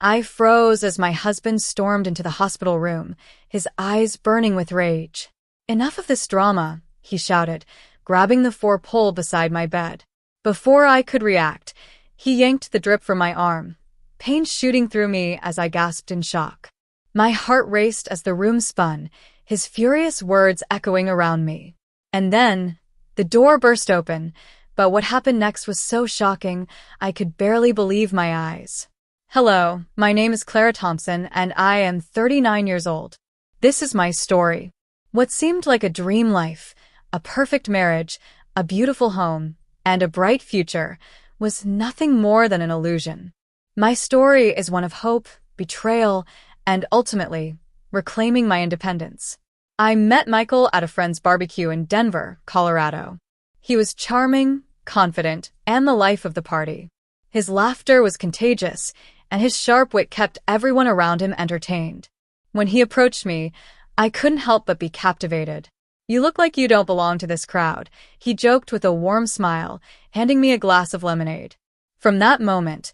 I froze as my husband stormed into the hospital room, his eyes burning with rage. "Enough of this drama," he shouted, grabbing the 4-pole beside my bed. Before I could react, he yanked the drip from my arm, pain shooting through me as I gasped in shock. My heart raced as the room spun, his furious words echoing around me. And then, the door burst open, but what happened next was so shocking, I could barely believe my eyes. "Hello, my name is Clara Thompson, and I am 39 years old. This is my story." What seemed like a dream life, a perfect marriage, a beautiful home, and a bright future, was nothing more than an illusion. My story is one of hope, betrayal, and ultimately, reclaiming my independence. I met Michael at a friend's barbecue in Denver, Colorado. He was charming, confident, and the life of the party. His laughter was contagious, and his sharp wit kept everyone around him entertained. When he approached me, I couldn't help but be captivated. "You look like you don't belong to this crowd," he joked with a warm smile, handing me a glass of lemonade. From that moment,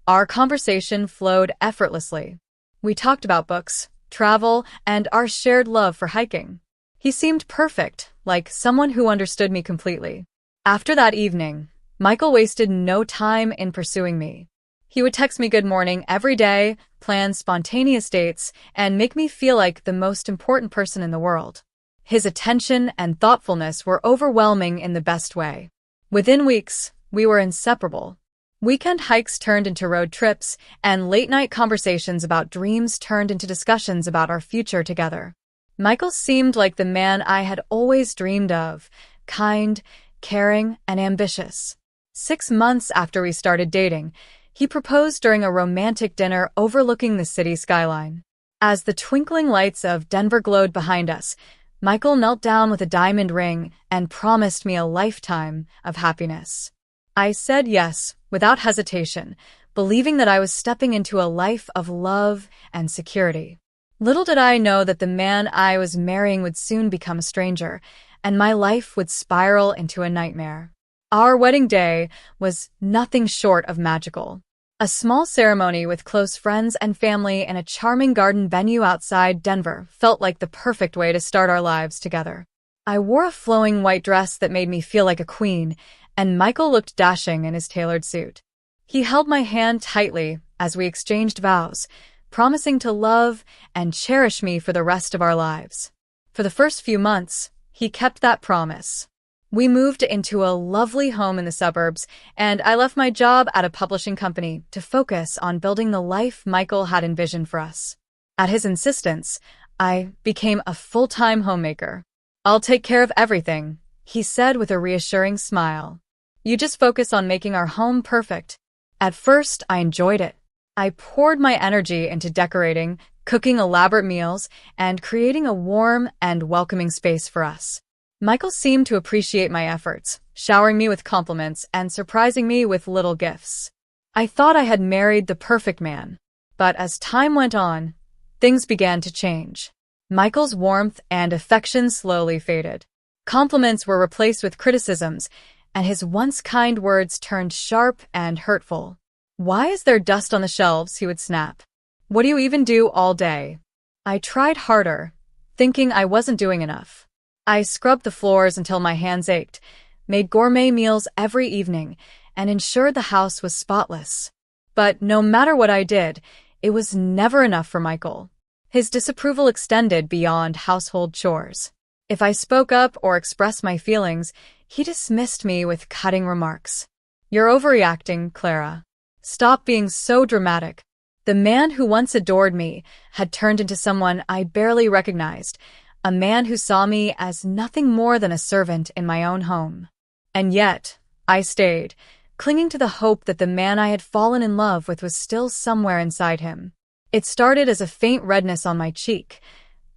our conversation flowed effortlessly. We talked about books, travel, and our shared love for hiking. He seemed perfect, like someone who understood me completely. After that evening, Michael wasted no time in pursuing me. He would text me good morning every day, plan spontaneous dates, and make me feel like the most important person in the world. His attention and thoughtfulness were overwhelming in the best way. Within weeks, we were inseparable. Weekend hikes turned into road trips, and late-night conversations about dreams turned into discussions about our future together. Michael seemed like the man I had always dreamed of, kind, caring, and ambitious. 6 months after we started dating, he proposed during a romantic dinner overlooking the city skyline. As the twinkling lights of Denver glowed behind us, Michael knelt down with a diamond ring and promised me a lifetime of happiness. I said yes, without hesitation, believing that I was stepping into a life of love and security. Little did I know that the man I was marrying would soon become a stranger, and my life would spiral into a nightmare. Our wedding day was nothing short of magical. A small ceremony with close friends and family in a charming garden venue outside Denver felt like the perfect way to start our lives together. I wore a flowing white dress that made me feel like a queen, and Michael looked dashing in his tailored suit. He held my hand tightly as we exchanged vows, promising to love and cherish me for the rest of our lives. For the first few months, he kept that promise. We moved into a lovely home in the suburbs, and I left my job at a publishing company to focus on building the life Michael had envisioned for us. At his insistence, I became a full-time homemaker. "I'll take care of everything," he said with a reassuring smile. "You just focus on making our home perfect." At first, I enjoyed it. I poured my energy into decorating, cooking elaborate meals, and creating a warm and welcoming space for us. Michael seemed to appreciate my efforts, showering me with compliments and surprising me with little gifts. I thought I had married the perfect man. But as time went on, things began to change. Michael's warmth and affection slowly faded. Compliments were replaced with criticisms, and his once kind words turned sharp and hurtful. "Why is there dust on the shelves?" he would snap. "What do you even do all day?" I tried harder, thinking I wasn't doing enough. I scrubbed the floors until my hands ached, made gourmet meals every evening, and ensured the house was spotless. But no matter what I did, it was never enough for Michael. His disapproval extended beyond household chores. If I spoke up or expressed my feelings, he dismissed me with cutting remarks. "You're overreacting, Clara. Stop being so dramatic." The man who once adored me had turned into someone I barely recognized, a man who saw me as nothing more than a servant in my own home. And yet, I stayed, clinging to the hope that the man I had fallen in love with was still somewhere inside him. It started as a faint redness on my cheek.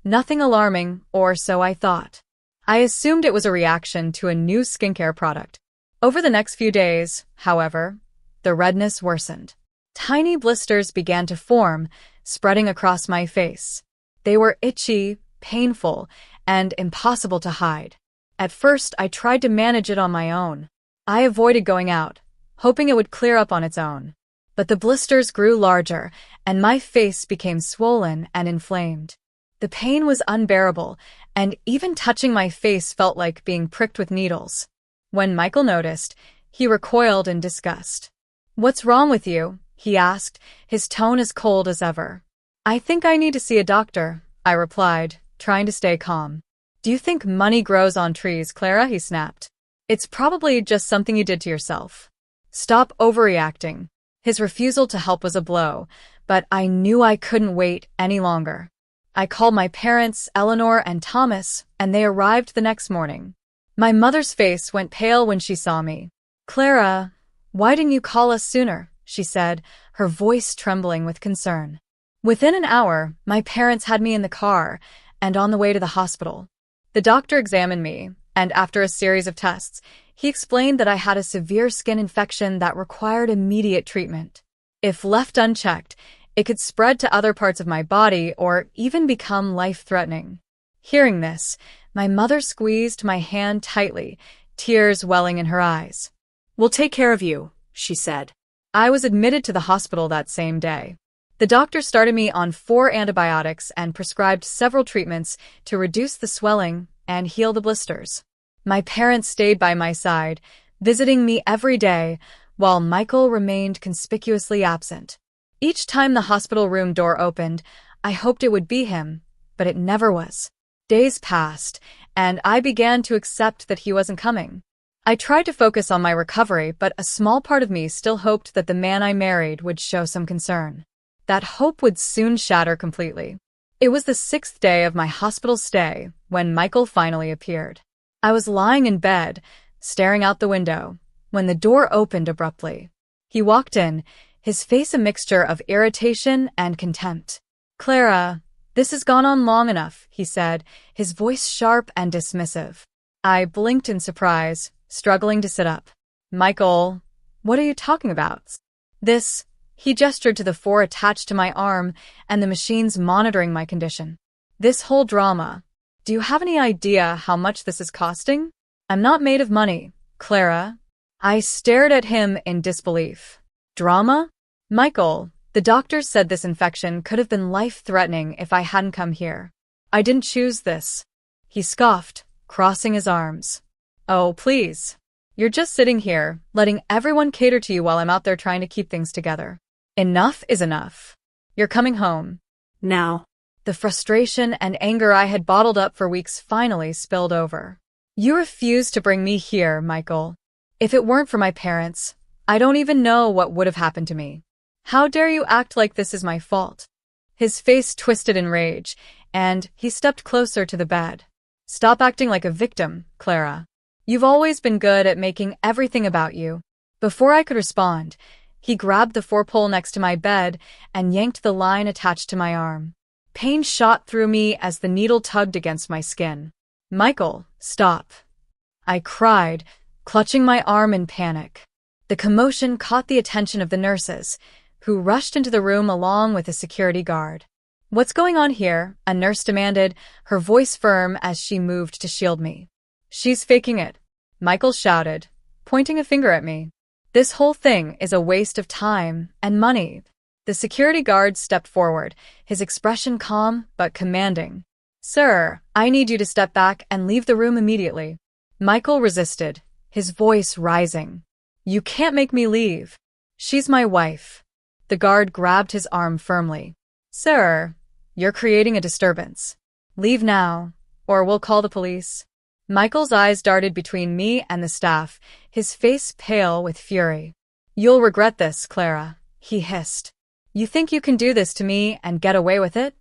Nothing alarming, or so I thought. I assumed it was a reaction to a new skincare product. Over the next few days, however, the redness worsened. Tiny blisters began to form, spreading across my face. They were itchy, painful, and impossible to hide. At first, I tried to manage it on my own. I avoided going out, hoping it would clear up on its own. but the blisters grew larger, and my face became swollen and inflamed. The pain was unbearable, and even touching my face felt like being pricked with needles. When Michael noticed, he recoiled in disgust. "What's wrong with you?" he asked, his tone as cold as ever. "I think I need to see a doctor," I replied, trying to stay calm. "Do you think money grows on trees, Clara?" he snapped. "It's probably just something you did to yourself. Stop overreacting." His refusal to help was a blow, but I knew I couldn't wait any longer. I called my parents, Eleanor and Thomas, and they arrived the next morning. My mother's face went pale when she saw me. "Clara, why didn't you call us sooner?" she said, her voice trembling with concern. Within an hour, my parents had me in the car and on the way to the hospital. The doctor examined me, and after a series of tests, he explained that I had a severe skin infection that required immediate treatment. If left unchecked, it could spread to other parts of my body or even become life-threatening. Hearing this, my mother squeezed my hand tightly, tears welling in her eyes. "We'll take care of you," she said. I was admitted to the hospital that same day. The doctor started me on 4 antibiotics and prescribed several treatments to reduce the swelling and heal the blisters. My parents stayed by my side, visiting me every day, while Michael remained conspicuously absent. Each time the hospital room door opened, I hoped it would be him, but it never was. Days passed, and I began to accept that he wasn't coming. I tried to focus on my recovery, but a small part of me still hoped that the man I married would show some concern. That hope would soon shatter completely. It was the 6th day of my hospital stay when Michael finally appeared. I was lying in bed, staring out the window, when the door opened abruptly. He walked in, his face a mixture of irritation and contempt. "Clara, this has gone on long enough," he said, his voice sharp and dismissive. I blinked in surprise, struggling to sit up. "Michael, what are you talking about?" "This," he gestured to the 4 attached to my arm and the machines monitoring my condition. "This whole drama. Do you have any idea how much this is costing? I'm not made of money, Clara." I stared at him in disbelief. "Drama? Michael, the doctors said this infection could have been life-threatening if I hadn't come here. I didn't choose this." He scoffed, crossing his arms. "Oh, please. You're just sitting here, letting everyone cater to you while I'm out there trying to keep things together. Enough is enough. You're coming home. Now." The frustration and anger I had bottled up for weeks finally spilled over. "You refused to bring me here, Michael. If it weren't for my parents, I don't even know what would have happened to me. How dare you act like this is my fault?" His face twisted in rage, and he stepped closer to the bed. "Stop acting like a victim, Clara. You've always been good at making everything about you." Before I could respond, he grabbed the 4-pole next to my bed and yanked the line attached to my arm. Pain shot through me as the needle tugged against my skin. "Michael, stop," I cried, clutching my arm in panic. The commotion caught the attention of the nurses, who rushed into the room along with a security guard. "What's going on here?" a nurse demanded, her voice firm as she moved to shield me. "She's faking it," Michael shouted, pointing a finger at me. "This whole thing is a waste of time and money." The security guard stepped forward, his expression calm but commanding. "Sir, I need you to step back and leave the room immediately." Michael resisted, his voice rising. "You can't make me leave. She's my wife." The guard grabbed his arm firmly. "Sir, you're creating a disturbance. Leave now, or we'll call the police." Michael's eyes darted between me and the staff, his face pale with fury. "You'll regret this, Clara," he hissed. "You think you can do this to me and get away with it?"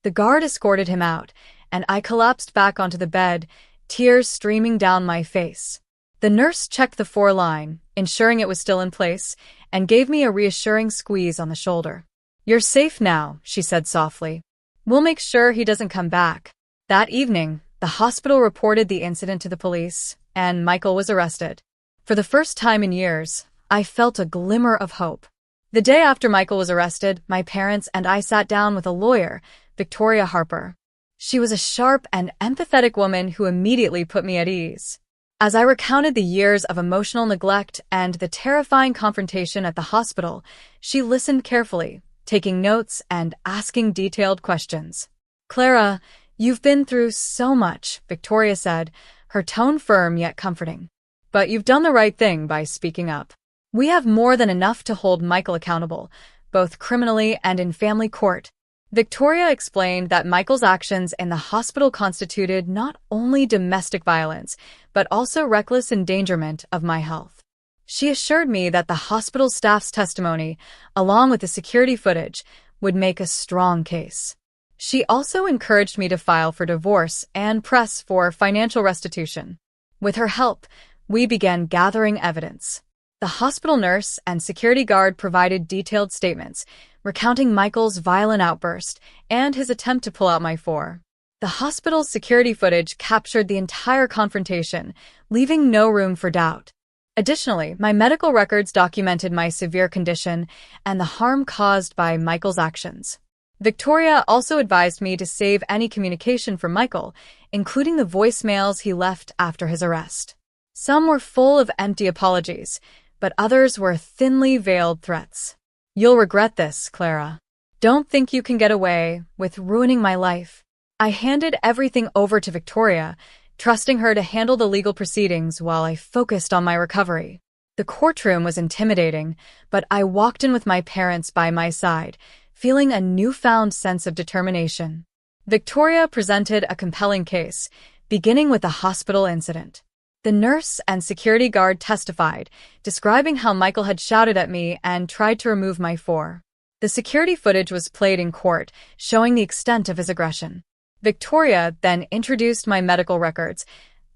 The guard escorted him out, and I collapsed back onto the bed, tears streaming down my face. The nurse checked the 4-line, ensuring it was still in place, and gave me a reassuring squeeze on the shoulder. "You're safe now," she said softly. "We'll make sure he doesn't come back." That evening, the hospital reported the incident to the police, and Michael was arrested. For the first time in years, I felt a glimmer of hope. The day after Michael was arrested, my parents and I sat down with a lawyer, Victoria Harper. She was a sharp and empathetic woman who immediately put me at ease. As I recounted the years of emotional neglect and the terrifying confrontation at the hospital, she listened carefully, taking notes and asking detailed questions. "Clara, you've been through so much," Victoria said, her tone firm yet comforting. "But you've done the right thing by speaking up. We have more than enough to hold Michael accountable, both criminally and in family court." Victoria explained that Michael's actions in the hospital constituted not only domestic violence, but also reckless endangerment of my health. She assured me that the hospital staff's testimony, along with the security footage, would make a strong case. She also encouraged me to file for divorce and press for financial restitution. With her help, we began gathering evidence. The hospital nurse and security guard provided detailed statements, recounting Michael's violent outburst and his attempt to pull out my four. The hospital's security footage captured the entire confrontation, leaving no room for doubt. Additionally, my medical records documented my severe condition and the harm caused by Michael's actions. Victoria also advised me to save any communication from Michael, including the voicemails he left after his arrest. Some were full of empty apologies, but others were thinly veiled threats. "You'll regret this, Clara. Don't think you can get away with ruining my life." I handed everything over to Victoria, trusting her to handle the legal proceedings while I focused on my recovery. The courtroom was intimidating, but I walked in with my parents by my side, feeling a newfound sense of determination. Victoria presented a compelling case, beginning with the hospital incident. The nurse and security guard testified, describing how Michael had shouted at me and tried to remove my four. The security footage was played in court, showing the extent of his aggression. Victoria then introduced my medical records,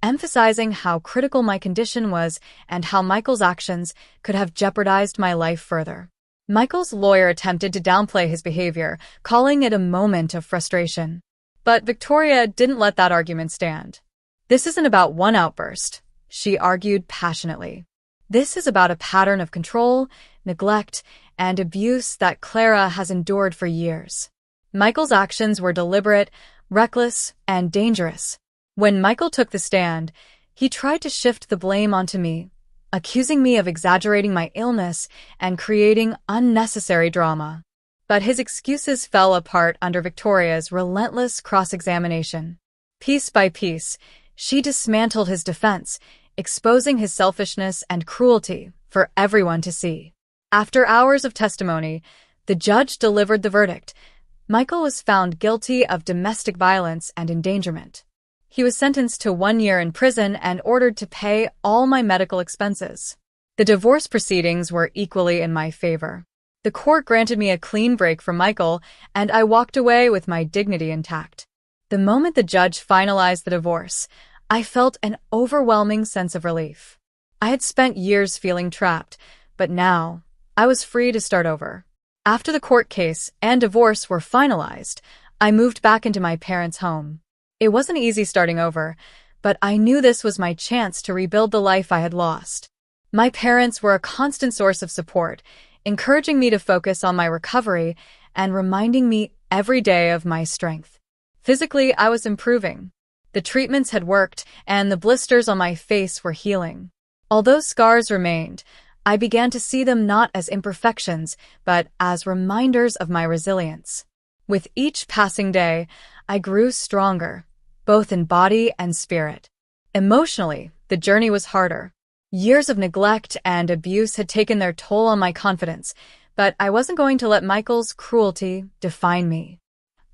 emphasizing how critical my condition was and how Michael's actions could have jeopardized my life further. Michael's lawyer attempted to downplay his behavior, calling it a moment of frustration. But Victoria didn't let that argument stand. "This isn't about one outburst," she argued passionately. "This is about a pattern of control, neglect, and abuse that Clara has endured for years." Michael's actions were deliberate, reckless, and dangerous. When Michael took the stand, he tried to shift the blame onto me, accusing me of exaggerating my illness and creating unnecessary drama. But his excuses fell apart under Victoria's relentless cross-examination. Piece by piece, she dismantled his defense, exposing his selfishness and cruelty for everyone to see. After hours of testimony, the judge delivered the verdict. Michael was found guilty of domestic violence and endangerment. He was sentenced to 1 year in prison and ordered to pay all my medical expenses. The divorce proceedings were equally in my favor. The court granted me a clean break from Michael, and I walked away with my dignity intact. The moment the judge finalized the divorce, I felt an overwhelming sense of relief. I had spent years feeling trapped, but now I was free to start over. After the court case and divorce were finalized, I moved back into my parents' home. It wasn't easy starting over, but I knew this was my chance to rebuild the life I had lost. My parents were a constant source of support, encouraging me to focus on my recovery and reminding me every day of my strength. Physically, I was improving. The treatments had worked, and the blisters on my face were healing. Although scars remained, I began to see them not as imperfections, but as reminders of my resilience. With each passing day, I grew stronger, both in body and spirit. Emotionally, the journey was harder. Years of neglect and abuse had taken their toll on my confidence, but I wasn't going to let Michael's cruelty define me.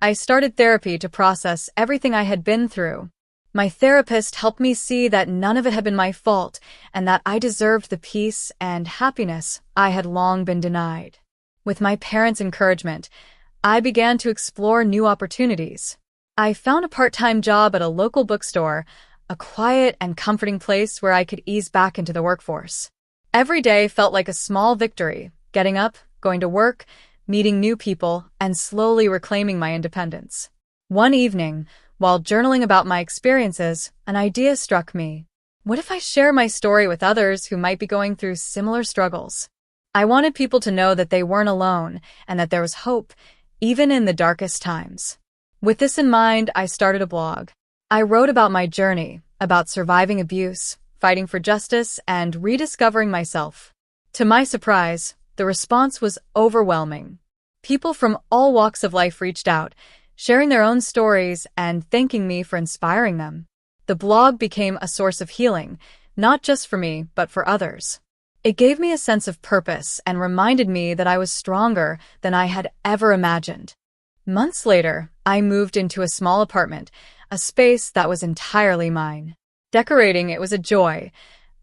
I started therapy to process everything I had been through. My therapist helped me see that none of it had been my fault and that I deserved the peace and happiness I had long been denied. With my parents' encouragement, I began to explore new opportunities. I found a part-time job at a local bookstore, a quiet and comforting place where I could ease back into the workforce. Every day felt like a small victory, getting up, going to work, meeting new people, and slowly reclaiming my independence. One evening, while journaling about my experiences, an idea struck me. What if I share my story with others who might be going through similar struggles? I wanted people to know that they weren't alone and that there was hope, even in the darkest times. With this in mind, I started a blog. I wrote about my journey, about surviving abuse, fighting for justice, and rediscovering myself. To my surprise, the response was overwhelming. People from all walks of life reached out, sharing their own stories and thanking me for inspiring them. The blog became a source of healing, not just for me, but for others. It gave me a sense of purpose and reminded me that I was stronger than I had ever imagined. Months later, I moved into a small apartment, a space that was entirely mine. Decorating it was a joy.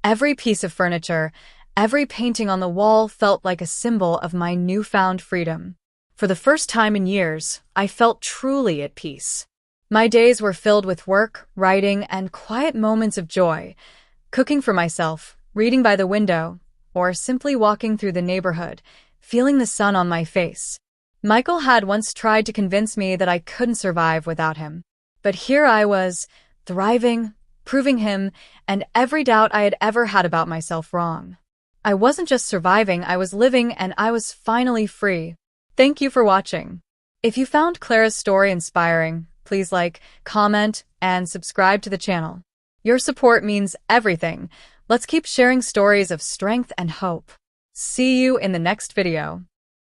Every piece of furniture, every painting on the wall felt like a symbol of my newfound freedom. For the first time in years, I felt truly at peace. My days were filled with work, writing, and quiet moments of joy, cooking for myself, reading by the window, or simply walking through the neighborhood, feeling the sun on my face. Michael had once tried to convince me that I couldn't survive without him. But here I was, thriving, proving him and every doubt I had ever had about myself wrong. I wasn't just surviving, I was living, and I was finally free. Thank you for watching. If you found Clara's story inspiring, please like, comment, and subscribe to the channel. Your support means everything. Let's keep sharing stories of strength and hope. See you in the next video.